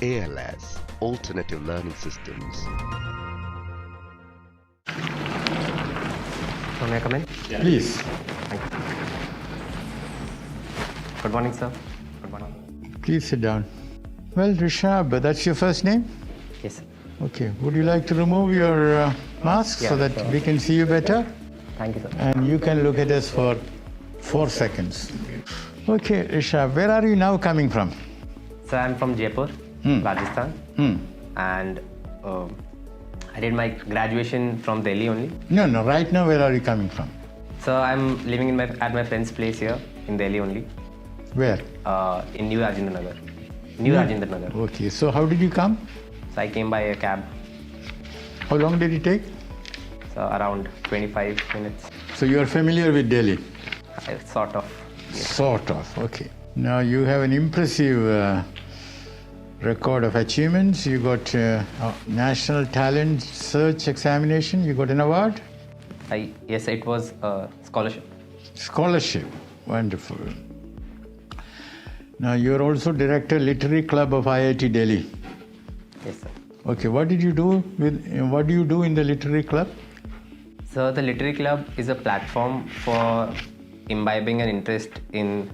ALS, Alternative Learning Systems. So may I come in? Please. Thank you. Good morning, sir. Good morning. Please sit down. Well, Rishabh, that's your first name? Yes, sir. Okay. Would you like to remove your mask so that we can see you better? Thank you, sir. And you can look at us for 4 seconds. Okay, Rishabh, where are you now coming from? So I'm from Jaipur, Rajasthan, and I did my graduation from Delhi only. No, right now where are you coming from? So I'm living at my friend's place here in Delhi only, Where? in New Rajendra Nagar. New Rajendra Nagar. Okay, so how did you come? So I came by a cab, How long did it take? so around 25 minutes, So you are familiar with Delhi? sort of. Sort of, okay. Now you have an impressive record of achievements. You got National Talent Search Examination. You got an award? Yes, it was a scholarship. Scholarship. Wonderful. Now you're also Director Literary Club of IIT Delhi. Yes, sir. Okay, what do you do in the Literary Club? So the Literary Club is a platform for imbibing an interest in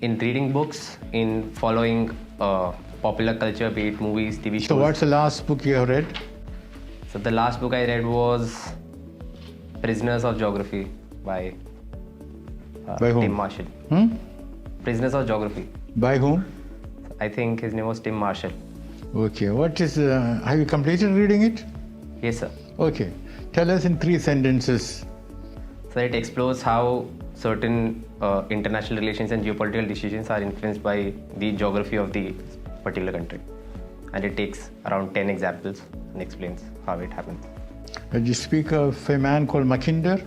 reading books, in following popular culture, be it movies, TV shows. So what's the last book you have read? So the last book I read was Prisoners of Geography by By whom? Tim Marshall. Prisoners of Geography. By whom? I think his name was Tim Marshall. Okay, have you completed reading it? Yes, sir. Okay, tell us in 3 sentences. So it explores how certain international relations and geopolitical decisions are influenced by the geography of the particular country. And it takes around 10 examples and explains how it happens. Did you speak of a man called Mackinder?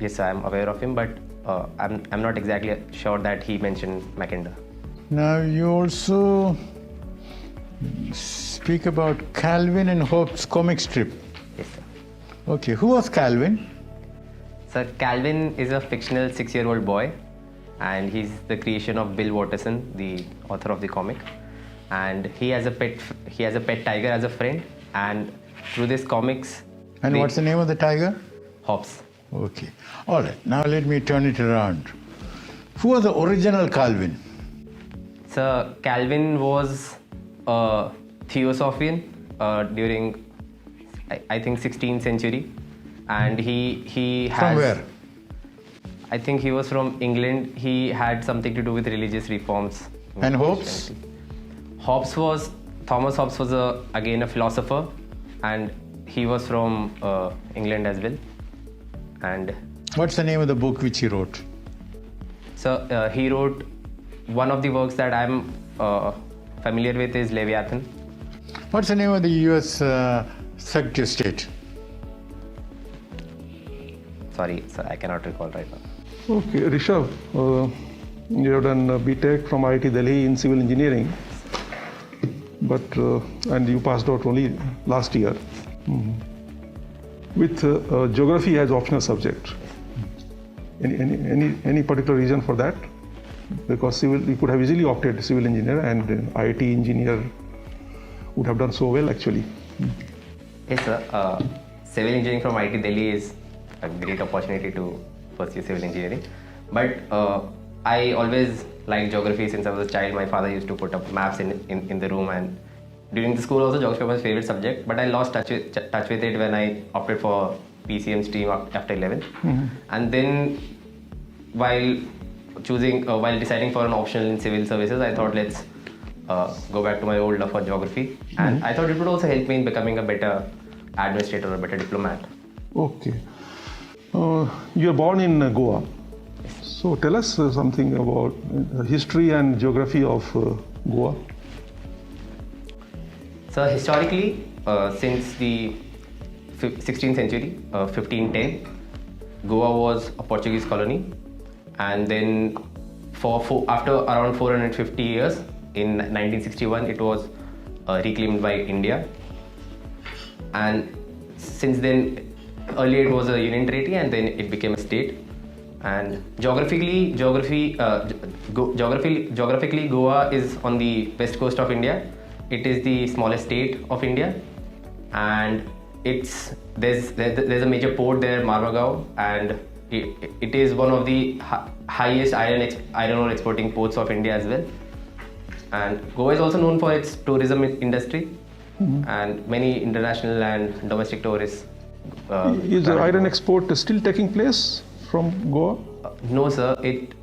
Yes, I am aware of him, but I'm not exactly sure that he mentioned Mackinder. Now you also speak about Calvin and Hobbes comic strip. Yes, sir. Okay, who was Calvin? Sir, Calvin is a fictional 6-year-old boy, and he's the creation of Bill Watterson, the author of the comic. And he has a pet tiger as a friend, and through this comics. And what's the name of the tiger? Hobbes. Okay. All right. Now let me turn it around. Who was the original Calvin? So Calvin was a Theosophian during, I think, 16th century, and he has. From where? I think he was from England. He had something to do with religious reforms. And Hobbes? Thomas Hobbes was again a philosopher, and he was from England as well. And What's the name of the book which he wrote? so he wrote one of the works that I'm familiar with is Leviathan. What's the name of the US Secretary of State? Sorry, sir, I cannot recall right now. Okay, Rishabh, you have done BTech from IIT Delhi in civil engineering, but and you passed out only last year. With geography as optional subject. Any particular reason for that? Because you could have easily opted civil engineer, and IIT engineer would have done so well actually. Yes, sir. Civil engineering from IIT Delhi is a great opportunity to pursue civil engineering. But I always liked geography since I was a child. My father used to put up maps in the room, and during the school also geography was my favorite subject. But I lost touch with it when I opted for PCM stream after 11. And then while deciding for an optional in civil services, I thought let's go back to my old love for geography. And I thought it would also help me in becoming a better administrator or a better diplomat. Okay. You are born in Goa. So tell us something about history and geography of Goa. So historically, since the 16th century, 1510, Goa was a Portuguese colony, and then after around 450 years, in 1961 it was reclaimed by India, and since then, earlier it was a union territory and then it became a state. And geographically, Goa is on the west coast of India. It is the smallest state of India, and there's a major port there, Marmagao, and it is one of the highest iron ore exporting ports of India as well. And Goa is also known for its tourism industry, and many international and domestic tourists. Is the iron export still taking place from Goa? No, sir. It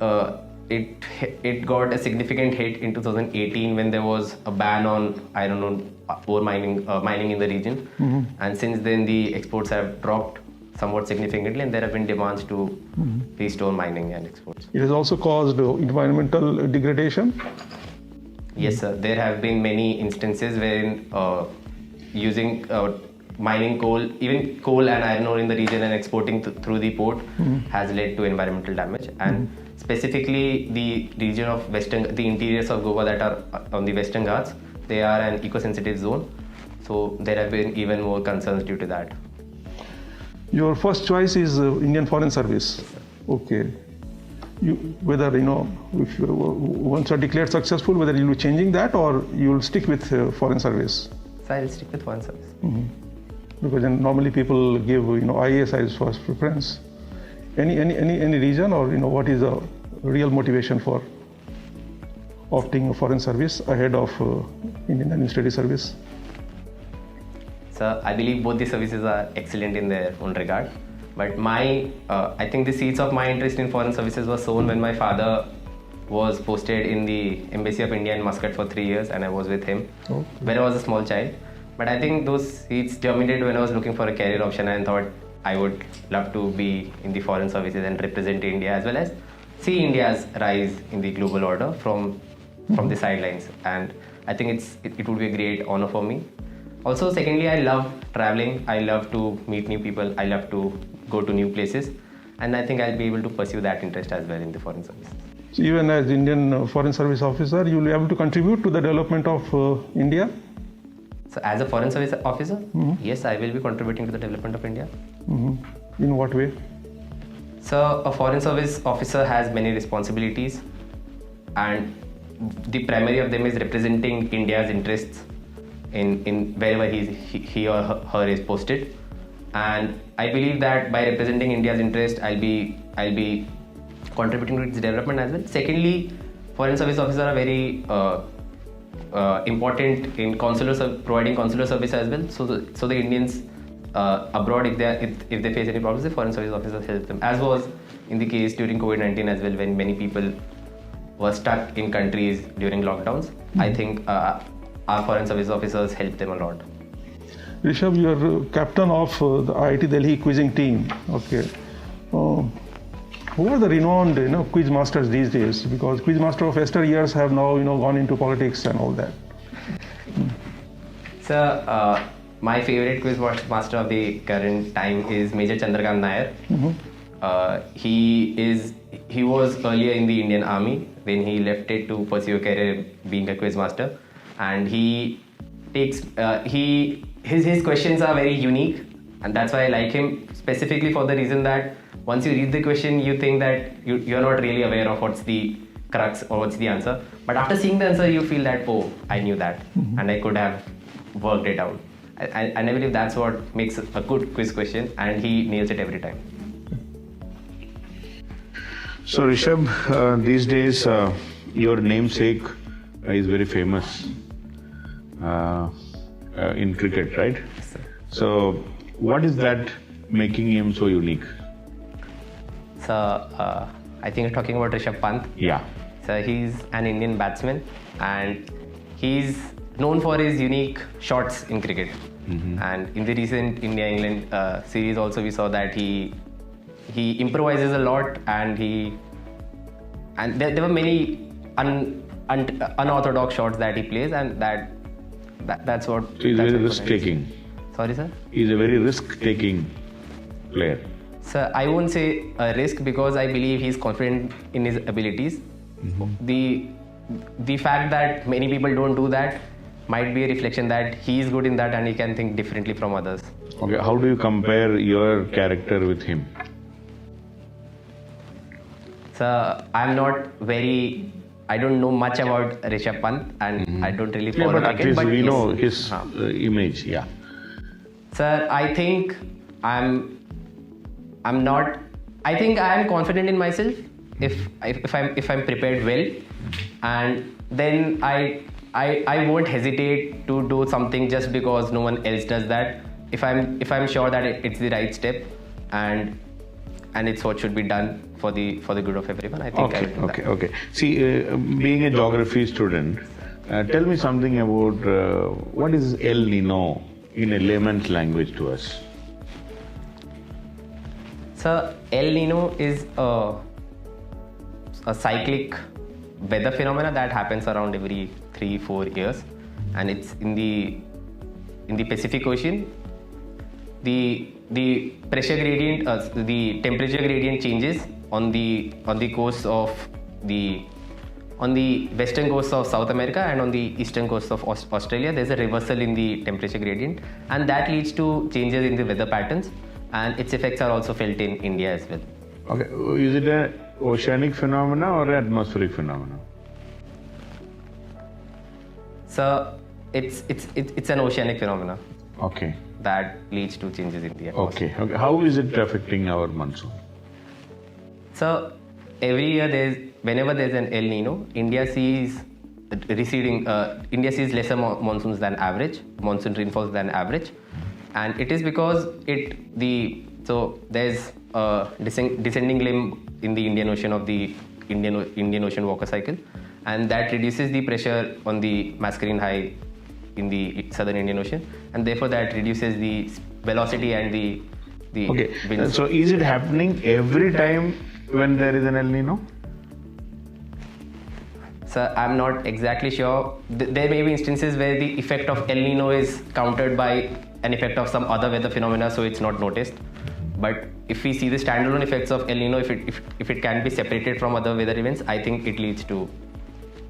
got a significant hit in 2018 when there was a ban on iron ore mining in the region, and since then the exports have dropped somewhat significantly, and there have been demands to restore mining and exports. It has also caused environmental degradation. Yes, sir. There have been many instances wherein using mining coal, even coal and iron ore in the region and exporting through the port has led to environmental damage. And specifically the region of the interiors of Goa that are on the Western Ghats, they are an eco-sensitive zone. So there have been even more concerns due to that. Your first choice is Indian Foreign Service. Okay. Whether, if you, once you're declared successful, whether you'll be changing that or you'll stick with Foreign Service? So I'll stick with Foreign Service. Because then normally people give, IAS as first preference. Any reason, or what is the real motivation for opting Foreign Service ahead of Indian Administrative Service? So I believe both the services are excellent in their own regard. But I think the seeds of my interest in foreign services was sown when my father was posted in the Embassy of India in Muscat for 3 years, and I was with him when I was a small child. But I think those seeds germinated when I was looking for a career option, and thought I would love to be in the foreign services and represent India, as well as see India's rise in the global order from the sidelines. And I think it would be a great honor for me. Also, secondly, I love traveling. I love to meet new people. I love to go to new places, and I think I'll be able to pursue that interest as well in the foreign service. So even as Indian Foreign Service officer, you'll be able to contribute to the development of India? So as a foreign service officer, yes, I will be contributing to the development of India. In what way? So a foreign service officer has many responsibilities, and the primary of them is representing India's interests in wherever he or her is posted. And I believe that by representing India's interest, I'll be contributing to its development as well. Secondly, foreign service officers are very important in providing consular service as well. So the Indians abroad, if they face any problems, the foreign service officers help them. As was in the case during COVID-19 as well, when many people were stuck in countries during lockdowns. I think our foreign service officers helped them a lot. Rishabh, you are captain of the IIT Delhi quizzing team. Okay. Who are the renowned quiz masters these days? Because quiz master of yesteryears have now gone into politics and all that. So my favorite quiz master of the current time is Major Chandrakant Nair. He was earlier in the Indian Army, when he left it to pursue a career being a quiz master, and he takes his questions are very unique, and that's why I like him, specifically for the reason that once you read the question, you think that you're not really aware of what's the crux or what's the answer, but after seeing the answer you feel that, oh, I knew that, and I could have worked it out. I believe that's what makes a good quiz question, and he nails it every time. So Rishabh, these days your namesake is very famous in cricket, right? Yes, sir. So what is that making him so unique? So I think you're talking about Rishabh Pant. Yeah. So he's an Indian batsman, and he's known for his unique shots in cricket. And in the recent India-England series also, we saw that he improvises a lot, and there were many unorthodox shots that he plays, and that's what. So he's very risk-taking. Sorry, sir? He's a very risk-taking player. So I won't say a risk, because I believe he's confident in his abilities. The the fact that many people don't do that might be a reflection that he is good in that and he can think differently from others. Okay, how do you compare your character with him? So I'm not very, I don't know much about Rishabh Pant and I don't really Yeah, follow but at cricket. least But we yes. know his Haan. image, yeah. Sir, I think I am confident in myself if I'm prepared well, and then I won't hesitate to do something just because no one else does that. If I'm sure that it's the right step and it's what should be done for the good of everyone, I think I will do that. Okay. See, being a geography student, tell me something about what is El Nino in a layman's language to us. So El Nino is a cyclic weather phenomena that happens around every 3-4 years, and it's in the Pacific Ocean. The pressure gradient, the temperature gradient changes on the coast of on the western coast of South America and on the eastern coast of Australia. There's a reversal in the temperature gradient, and that leads to changes in the weather patterns, and its effects are also felt in India as well. Okay, is it an oceanic phenomena or an atmospheric phenomena? So it's an oceanic phenomena Okay. that leads to changes in the atmosphere. Okay. How is it affecting our monsoon? So every year whenever there's an El Nino, India sees lesser monsoons than average, monsoon rainfalls than average, and it is because there's a descending limb in the Indian Ocean of the Indian Ocean Walker cycle, and that reduces the pressure on the masculine high in the southern Indian Ocean, and therefore that reduces the velocity and the Okay. winds. So is it happening every time when there is an El Nino? So I'm not exactly sure. There may be instances where the effect of El Nino is countered by an effect of some other weather phenomena, so it's not noticed. But if we see the standalone effects of El Nino, if it can be separated from other weather events, I think it leads to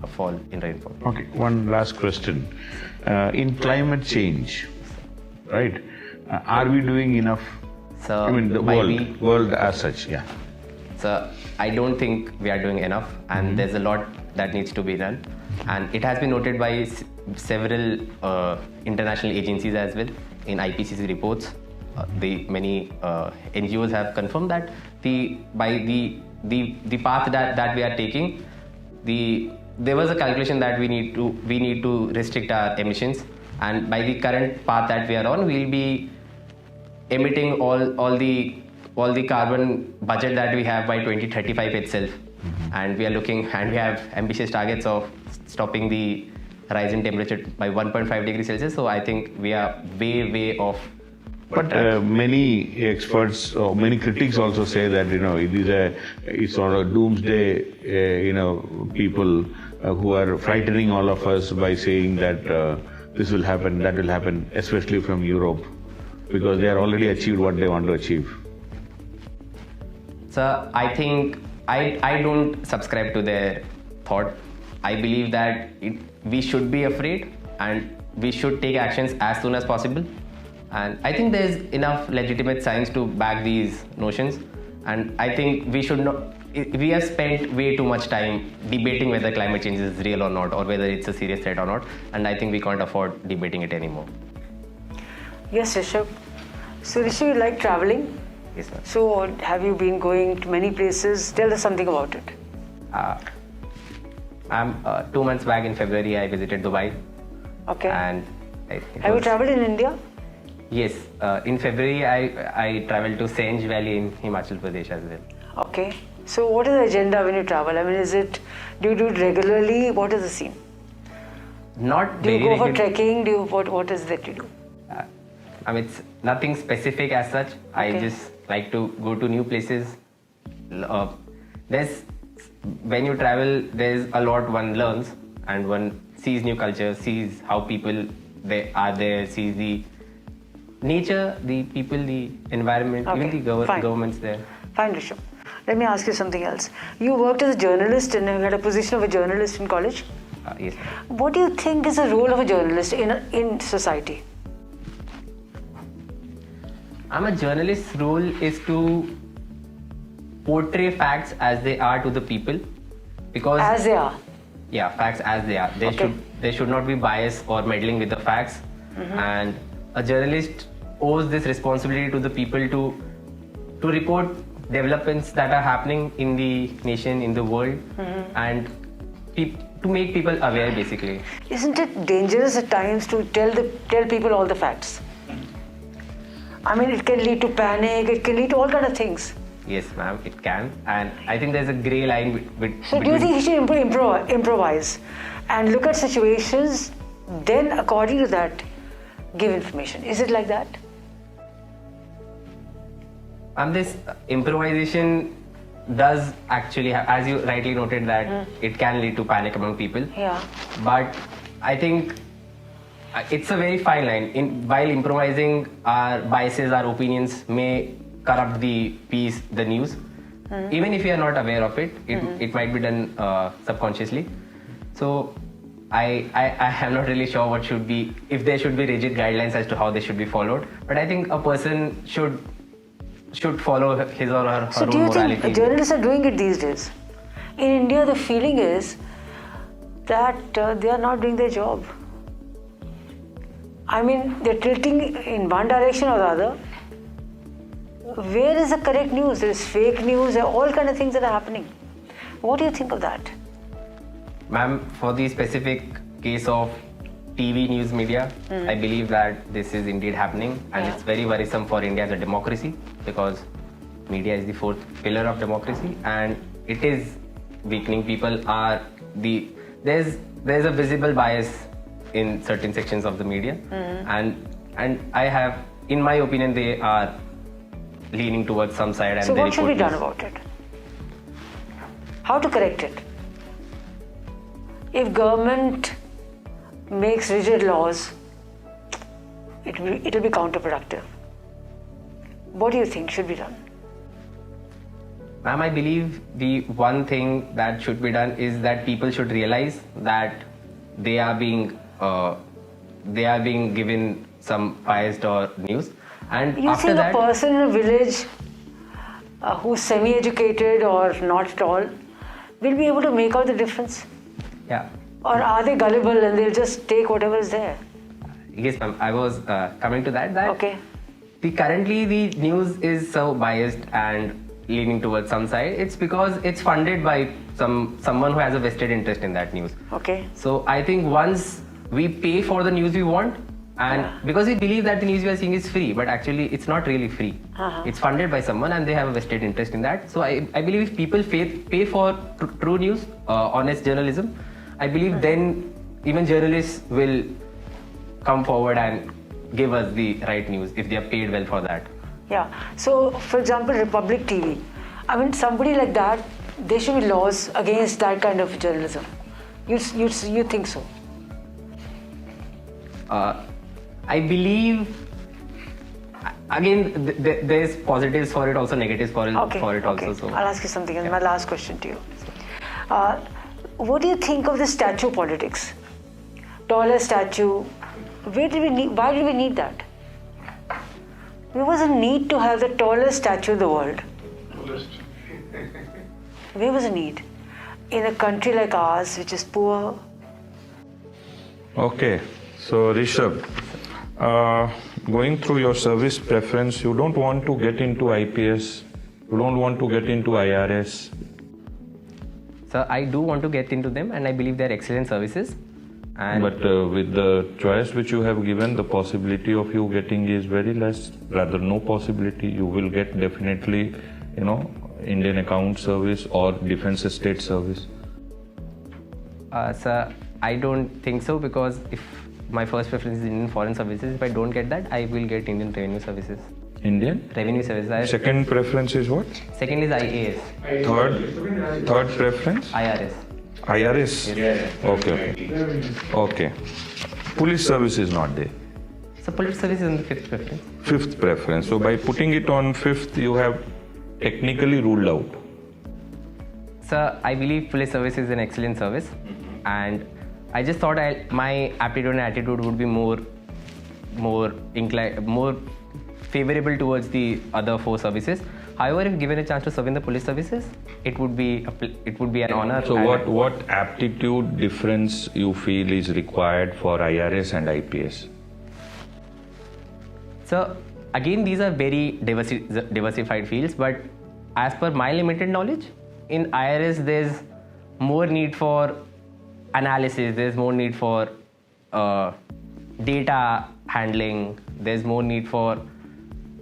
a fall in rainfall. Okay, one last question. In climate change, right? Are we doing enough? So I mean, the world as such, yeah. So I don't think we are doing enough, and there's a lot that needs to be done. And it has been noted by several international agencies as well in IPCC reports. Many NGOs have confirmed that the path that we are taking, there was a calculation that we need to restrict our emissions, and by the current path that we are on, we'll be emitting all the carbon budget that we have by 2035 itself. And we have ambitious targets of stopping the rise in temperature by 1.5 degrees Celsius. So I think we are way off. But many experts or many critics also say that it's sort of doomsday. People who are frightening all of us by saying that this will happen, that will happen, especially from Europe, because they are already achieved what they want to achieve. So I think I don't subscribe to their thought. I believe that we should be afraid and we should take actions as soon as possible. And I think there's enough legitimate science to back these notions. And I think we should not. We have spent way too much time debating whether climate change is real or not, or whether it's a serious threat or not. And I think we can't afford debating it anymore. Yes, Rishabh. So Rishabh, you like traveling? Yes, sir. So have you been going to many places? Tell us something about it. I'm 2 months back in February. I visited Dubai. Okay. And have you traveled in India? Yes. In February, I traveled to Senj Valley in Himachal Pradesh as well. Okay. So what is the agenda when you travel? I mean, do you do it regularly? What is the scene? Not Do you very go for regular. trekking? What is that you do? I mean, it's nothing specific as such. I Okay. just like to go to new places. When you travel, there's a lot one learns, and one sees new culture, sees how people they are there, sees the nature, the people, the environment, Okay, even the fine. governments there. Fine, Rishabh. Let me ask you something else. You worked as a journalist and you had a position of a journalist in college. Yes. What do you think is the role of a journalist in society? A journalist's role is to portray facts as they are to the people, because As they are. yeah, facts as they are. They should not be biased or meddling with the facts. And a journalist owes this responsibility to the people to report developments that are happening in the nation, in the world, and to make people aware, basically. Isn't it dangerous at times to tell people all the facts? I mean, it can lead to panic. It can lead to all kind of things. Yes, ma'am, it can. And I think there's a grey line So do you think he should improvise and look at situations, then according to that, give information? Is it like that? And this improvisation does actually, as you rightly noted, that it can lead to panic among people. Yeah. But I think it's a very fine line. While improvising, our biases, our opinions may corrupt the piece, the news. Even if you are not aware of it, it might be done subconsciously. So I am not really sure what should be, if there should be rigid guidelines as to how they should be followed. But I think a person should follow his or her So own do you morality. think journalists are doing it these days? In India, the feeling is that they are not doing their job. I mean, they're tilting in one direction or the other. Where is the correct news? There's fake news, there are all kind of things that are happening. What do you think of that? Ma'am, for the specific case of TV news media, I believe that this is indeed happening, and it's very worrisome for India as a democracy, because media is the fourth pillar of democracy, and it is weakening. People are there's a visible bias in certain sections of the media, and I have, in my opinion, they are leaning towards some side. And So they what should be report done news. about it? How to correct it? If government makes rigid laws, it will be counterproductive. What do you think should be done? Ma'am, I believe the one thing that should be done is that people should realize that they are being given some biased or news, and You after think that, a person in a village who's semi-educated or not at all will be able to make out the difference? yeah, Or are they gullible and they'll just take whatever is there? yes, ma'am. I was coming to that. Okay. Currently the news is so biased and leaning towards some side. It's because it's funded by someone who has a vested interest in that news. Okay. So I think once we pay for the news we want, and because we believe that the news we are seeing is free, but actually it's not really free. It's funded by someone and they have a vested interest in that. So I believe if people pay for true news, honest journalism, I believe then even journalists will come forward and give us the right news if they are paid well for that. Yeah. So, for example, Republic TV. I mean, somebody like that, there should be laws against that kind of journalism. You think so? I believe, again, there's positives for it, also negatives for it, Okay. also. So I'll ask you something. My last question to you. What do you think of the statue politics? Taller statue. Why did we need that? There was a need to have the tallest statue in the world. Where was the need? In a country like ours, which is poor. Okay, so Rishabh, going through your service preference, you don't want to get into IPS, you don't want to get into IRS. So I do want to get into them, and I believe they're excellent services. And But with the choice which you have given, the possibility of you getting is very less, rather no possibility. You will get definitely, Indian Account Service or Defence Estate Service. sir, I don't think so, because if my first preference is Indian Foreign Services, if I don't get that, I will get Indian Revenue Services. Indian? Revenue Services. Second preference is what? Second is IAS. Third preference? IRS. IRS? Okay. Police service is not there. So police service is on the fifth preference. Fifth preference. So by putting it on fifth, you have technically ruled out. So I believe police service is an excellent service, and I just thought my aptitude and attitude would be more favorable towards the other 4 services. However, if given a chance to serve in the police services, it would be an honor. So what aptitude difference you feel is required for IRS and IPS? So again, these are very diversified fields, but as per my limited knowledge, in IRS there's more need for analysis, there's more need for data handling, there's more need for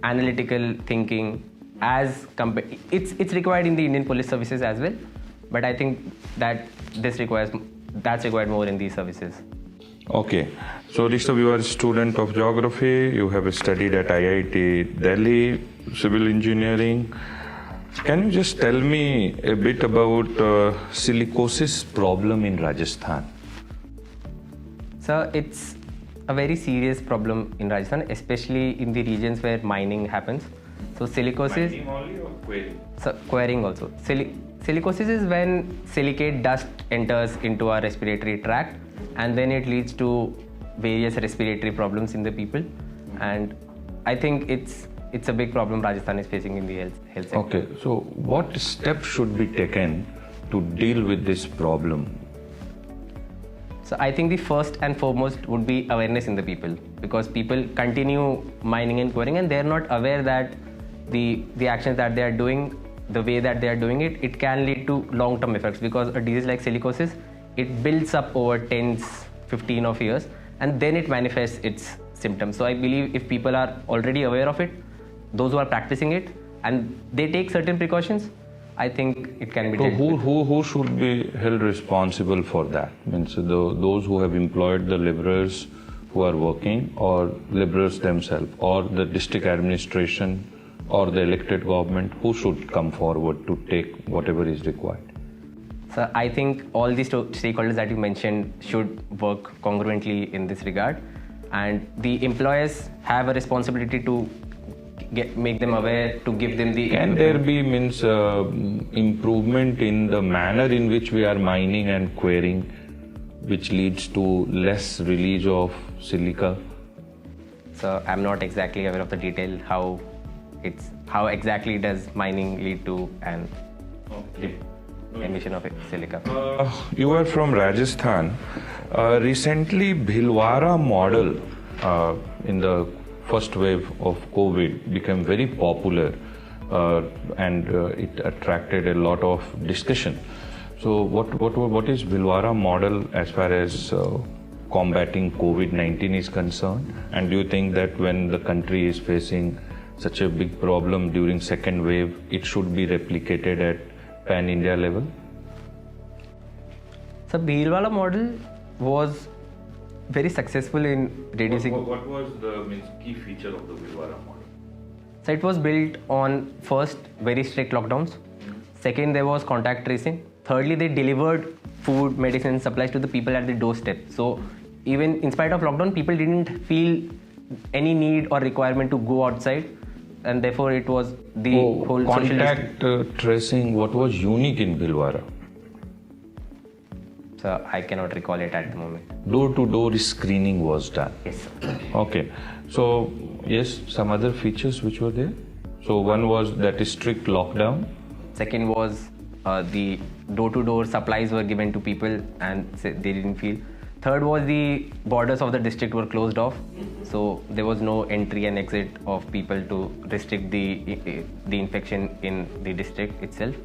analytical thinking. It's required in the Indian police services as well, but I think that that's required more in these services. Okay, so Rishabh, you are a student of geography, you have studied at IIT Delhi, civil engineering. Can you just tell me a bit about silicosis problem in Rajasthan? So it's a very serious problem in Rajasthan, especially in the regions where mining happens. So silicosis... Mining only or quarrying? So quarrying also. Silicosis is when silicate dust enters into our respiratory tract, and then it leads to various respiratory problems in the people. And I think it's a big problem Rajasthan is facing in the health sector. Okay, so what steps should be taken to deal with this problem? So I think the first and foremost would be awareness in the people, because people continue mining and quarrying and they're not aware that the actions that they are doing, the way that they are doing it, it can lead to long-term effects, because a disease like silicosis, it builds up over 10-15 of years and then it manifests its symptoms. So I believe if people are already aware of it, those who are practicing it, and they take certain precautions, I think it can be So dealt with. who should be held responsible for that? Means those who have employed the laborers who are working, or laborers themselves, or the district administration, or the elected government, who should come forward to take whatever is required? So I think all the stakeholders that you mentioned should work congruently in this regard, and the employers have a responsibility to make them aware, to give them the... Can there be improvement in the manner in which we are mining and quarrying, which leads to less release of silica? So I'm not exactly aware of the detail how exactly does mining lead to an emission of silica. You are from Rajasthan. Recently, Bhilwara model in the first wave of COVID became very popular, and it attracted a lot of discussion. So what is Bhilwara model as far as combating COVID-19 is concerned? And do you think that when the country is facing such a big problem during second wave, it should be replicated at pan-India level? So Bhilwara model was very successful in reducing... What was the key feature of the Bhilwara model? So it was built on, first, very strict lockdowns. Second, there was contact tracing. Thirdly, they delivered food, medicine, supplies to the people at the doorstep. So even in spite of lockdown, people didn't feel any need or requirement to go outside, and therefore it was the whole contact tracing. What was unique in Bhilwara? So I cannot recall it at the moment. Door-to-door screening was done. Yes, sir. Okay. So yes, some other features which were there. So one was that strict lockdown. Second was the door-to-door supplies were given to people and they didn't feel. Third was the borders of the district were closed off, so there was no entry and exit of people to restrict the infection in the district itself.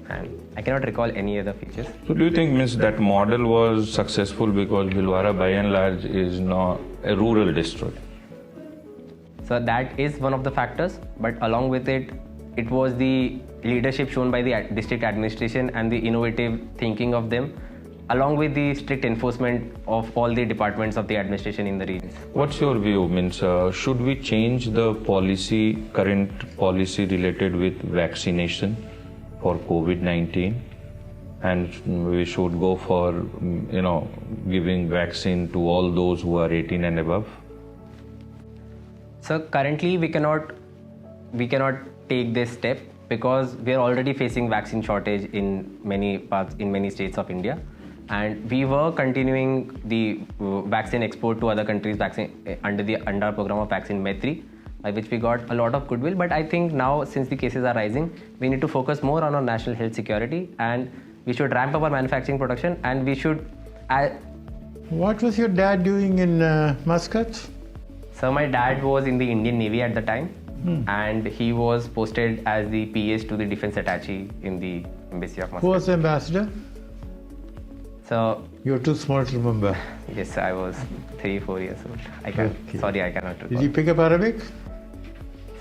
And I cannot recall any other features. So do you think that model was successful because Bhilwara by and large is not a rural district? So that is one of the factors, but along with it, it was the leadership shown by the district administration and the innovative thinking of them, along with the strict enforcement of all the departments of the administration in the region. What's your view? Should we change the current policy related with vaccination for COVID-19, and we should go for giving vaccine to all those who are 18 and above? So currently we cannot take this step because we are already facing vaccine shortage in many parts, in many states of India, and we were continuing the vaccine export to other countries under our program of Vaccine Maitri, by which we got a lot of goodwill. But I think now, since the cases are rising, we need to focus more on our national health security, and we should ramp up our manufacturing production, and we should. What was your dad doing in Muscat? So my dad was in the Indian Navy at the time, and he was posted as the PS to the defense attaché in the embassy of Muscat. Who was the ambassador? So You're too small to remember. yes, I was 3-4 years old. I cannot Did recall. you pick up Arabic?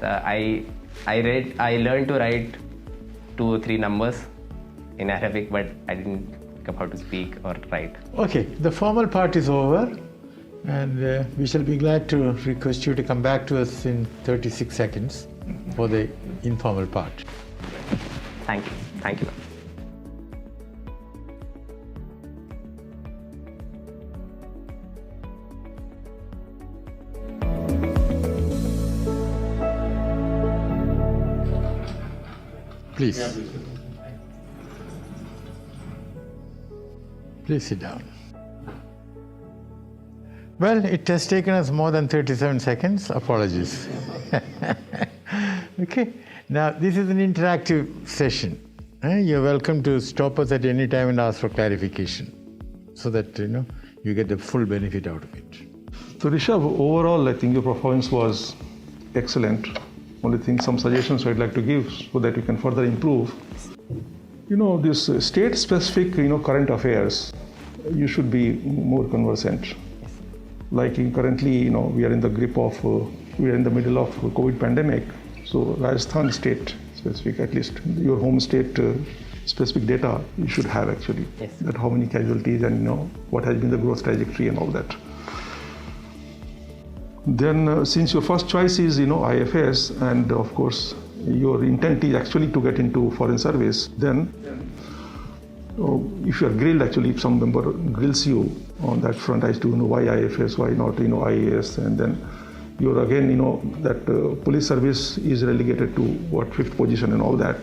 So I learned to write 2 or 3 numbers in Arabic, but I didn't pick up how to speak or write. Okay, the formal part is over, and we shall be glad to request you to come back to us in 36 seconds for the informal part. Thank you. Thank you. Please. Please sit down. Well, it has taken us more than 37 seconds. Apologies. Okay. Now, this is an interactive session. You're welcome to stop us at any time and ask for clarification so that, you get the full benefit out of it. So Rishabh, overall, I think your performance was excellent. Only thing, some suggestions I'd like to give so that you can further improve. This state-specific, current affairs, you should be more conversant. Like currently, we are in the grip of, we are in the middle of COVID pandemic. So Rajasthan state-specific, at least your home state specific data, you should have actually. Yes. That how many casualties and what has been the growth trajectory and all that. Then since your first choice is IFS, and of course your intent is actually to get into foreign service, then if you are grilled, actually if some member grills you on that front as to why IFS, why not IAS, and then you're again that police service is relegated to 5th position and all that.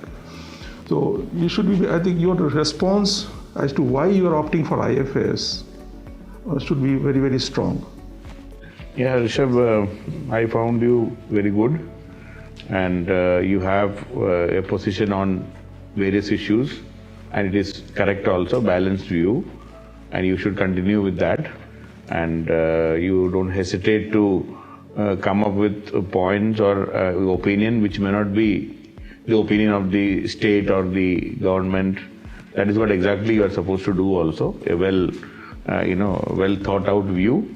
So you should be, I think your response as to why you are opting for IFS should be very, very strong. Yeah, Rishabh, I found you very good, and you have a position on various issues, and it is correct also, balanced view, and you should continue with that, and you don't hesitate to come up with points or opinion which may not be the opinion of the state or the government. That is what exactly you are supposed to do also, a well thought out view.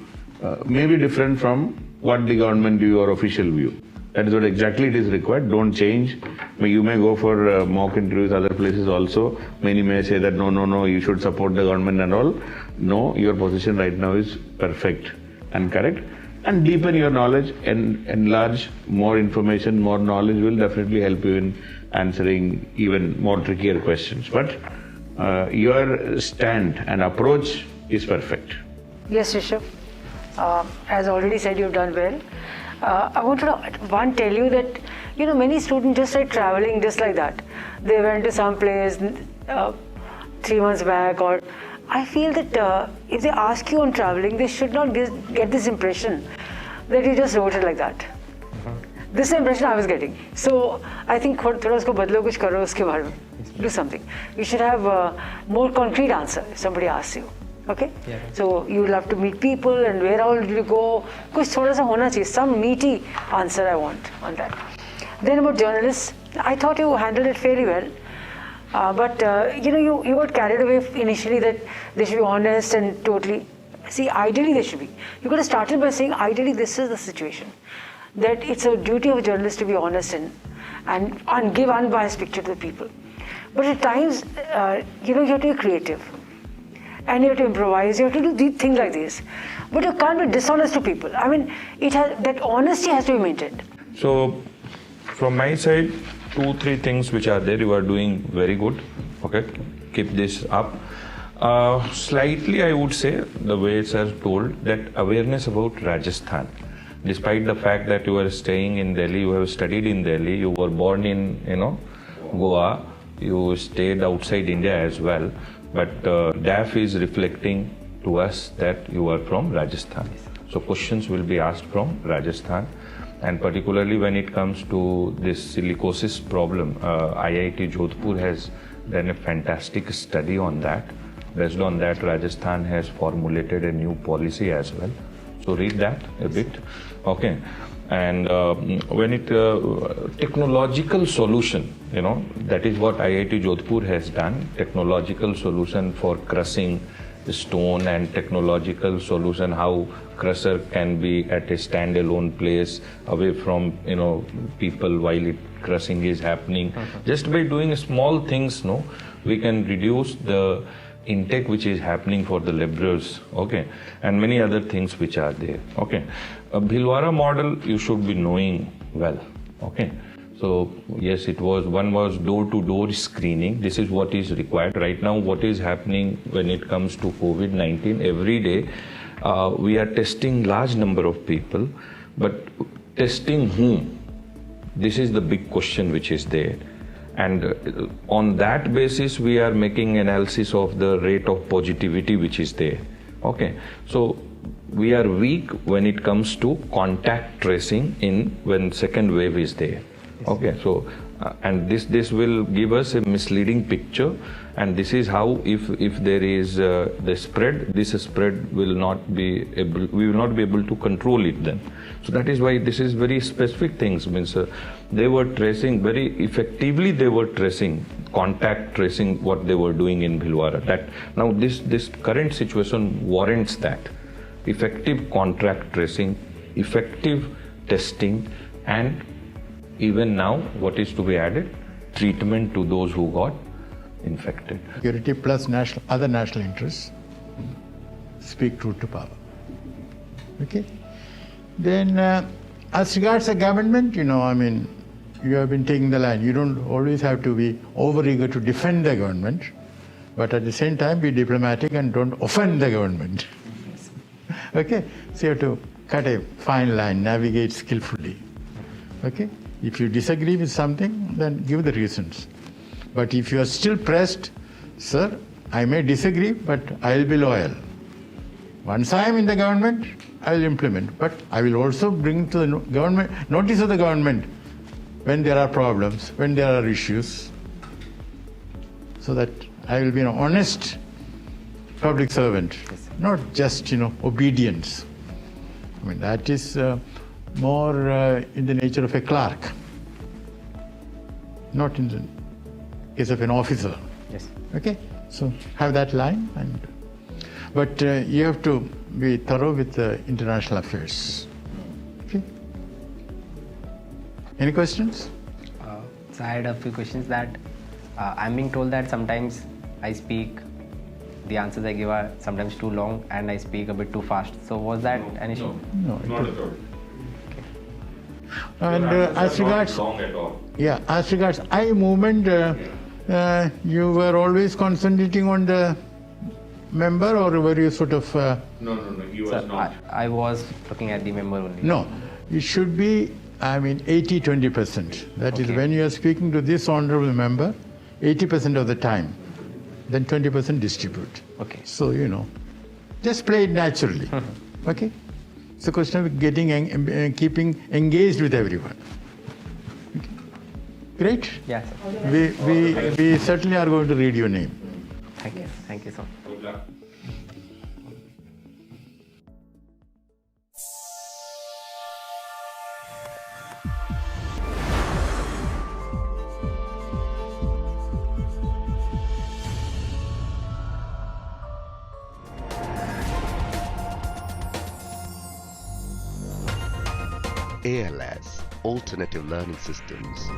May be different from what the government view or official view. That is what exactly it is required. Don't change. You may go for mock interviews other places also. Many may say that no, you should support the government and all. No, your position right now is perfect and correct. And deepen your knowledge and enlarge more information, more knowledge will definitely help you in answering even more trickier questions. But your stand and approach is perfect. Yes, Rishabh. As already said, you've done well. I want to tell you that many students just like traveling just like that. They went to some place 3 months back, or I feel that if they ask you on traveling, they should not get this impression that you just wrote it like that. This impression I was getting. So I think thoda usko badlo, kuch karo uske baare mein. Do something. You should have a more concrete answer if somebody asks you. Okay? Yeah. So you will have to meet people, and where all did you go? Kuch thoda sa hona chahiye, some meaty answer I want on that. Then about journalists, I thought you handled it fairly well. But you got carried away initially that they should be honest and totally. See, ideally they should be. You could have started by saying, ideally this is the situation. That it's a duty of a journalist to be honest and give unbiased picture to the people. But at times, you have to be creative. And you have to improvise, you have to do these things like this. But you can't be dishonest to people. I mean, that honesty has to be maintained. So, from my side, 2-3 things which are there, you are doing very good. Okay, keep this up. Slightly, I would say, the way sir told, that awareness about Rajasthan. Despite the fact that you are staying in Delhi, you have studied in Delhi, you were born in, Goa, you stayed outside India as well, but DAF is reflecting to us that you are from Rajasthan. So questions will be asked from Rajasthan, and particularly when it comes to this silicosis problem, IIT Jodhpur has done a fantastic study on that. Based on that, Rajasthan has formulated a new policy as well. So read that a bit, okay. And when it technological solution, that is what IIT Jodhpur has done. Technological solution for crushing stone, and technological solution how crusher can be at a standalone place away from people while crushing is happening. Just by doing small things, we can reduce the intake which is happening for the laborers, okay, and many other things which are there, okay. A Bhilwara model you should be knowing well, okay. So yes, one was door-to-door screening. This is what is required right now. What is happening when it comes to COVID-19? Every day we are testing large number of people, but testing whom? This is the big question which is there. And on that basis, we are making analysis of the rate of positivity which is there. Okay, so we are weak when it comes to contact tracing when second wave is there. Okay, so and this will give us a misleading picture, and this is how if there is the spread, this spread will not be able, we will not be able to control it then. So that is why this is very specific things. Means they were tracing very effectively. They were tracing contact tracing what they were doing in Bhilwara. That now this current situation warrants that effective contact tracing, effective testing, and even now what is to be added, treatment to those who got infected. Security plus other national interests speak truth to power. Okay. Then as regards the government, you have been taking the line. You don't always have to be over-eager to defend the government, but at the same time be diplomatic and don't offend the government. Okay? So you have to cut a fine line, navigate skillfully. Okay? If you disagree with something, then give the reasons. But if you are still pressed, sir, I may disagree, but I will be loyal. Once I am in the government, I will implement. But I will also bring to the government, notice of the government when there are problems, when there are issues, so that I will be an honest public servant, not just, obedience. That is more in the nature of a clerk, not in the case of an officer. Yes. Okay? So have that line, but you have to be thorough with international affairs. Okay? Any questions? So I had a few questions that I'm being told that sometimes I speak, the answers I give are sometimes too long and I speak a bit too fast. So was that an issue? No, Not at all. And as regards, Long at all. yeah, as regards eye movement, you were always concentrating on the member, or were you sort of? No, he was not. I was looking at the member only. No, it should be, 80-20%. That is, Okay. when you are speaking to this honorable member, 80% of the time, then 20% distribute. Okay. So, just play it naturally. Okay? It's a question of keeping engaged with everyone. Okay. Great. Yes. Sir. We certainly are going to read your name. Thank you. Thank you, sir. Good luck. ALS, Alternative Learning Systems.